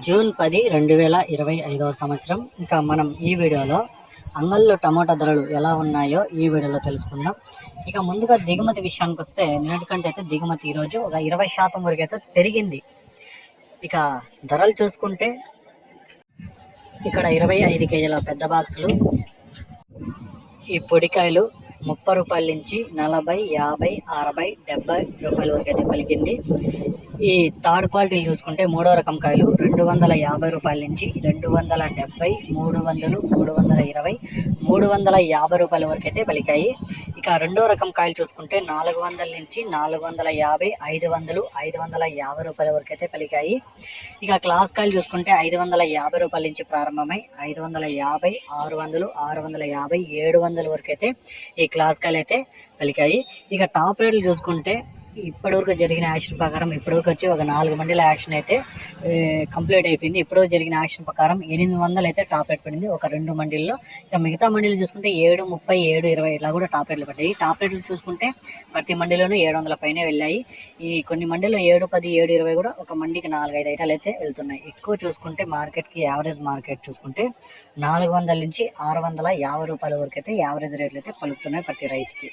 June 10, 2025 సంవత్సరం. ఇంకా మనం ఈ వీడియోలో అంగల్లో టమాటా ధరలు ఎలా ఉన్నాయో ఈ వీడియోలో తెలుసుకుందాం. ఇక ముందుగా దిగుమతి విషయానికి వస్తే నిన్నటికంటే అయితే దిగుమతి ఈరోజు ఒక 20% వరకు అయితే పెరిగింది. ఇక ధరలు చూసుకుంటే ఇక్కడ 25 కేజీల పెద్ద బాక్సులు ఈ పొడికాయలు 30 రూపాయల నుంచి 40, 50, 60, 70 రూపాయల వరకు అయితే పలికింది. ఈ థర్డ్ క్వాలిటీ చూసుకుంటే మూడో రకం కాయలు 250 రూపాయల నుంచి 270, 300, 320, 350 రూపాయల వరకు అయితే పలికాయి. ఇక రెండో రకం కాయలు చూసుకుంటే 400 నుంచి 450, 500, 550 రూపాయల వరకు అయితే పలికాయి. ఇక క్లాస్ కాయలు చూసుకుంటే 550 రూపాయల నుంచి ప్రారంభమై 550, 600, 650, 700 వరకు అయితే ఈ క్లాస్ కాయలు అయితే పలికాయి. ఇక టాప్ రేట్లు చూసుకుంటే ఇప్పటివరకు జరిగిన యాక్షన్ ప్రకారం ఇప్పటివరకు వచ్చి ఒక 4 మండీల యాక్షన్ అయితే కంప్లీట్ అయిపోయింది. ఇప్పటివరకు జరిగిన యాక్షన్ ప్రకారం 800 అయితే టాప్ రేట్ పడింది ఒక 2 మండీల్లో. ఇక మిగతా మండీలు చూసుకుంటే 730, 720 ఇట్లా కూడా టాప్ రేట్లు పడ్డాయి. టాప్ రేట్లు చూసుకుంటే ప్రతి మండీలోనూ 700 పైనే వెళ్ళాయి. ఈ కొన్ని మండీలో 710, 720 కూడా ఒక మండీకి 4-5 ఐటాలు అయితే వెళ్తున్నాయి. ఎక్కువ చూసుకుంటే మార్కెట్కి యావరేజ్ మార్కెట్ చూసుకుంటే 400 నుంచి 650 రూపాయల వరకు అయితే యావరేజ్ రేట్లు అయితే పలుకుతున్నాయి ప్రతి రైతుకి.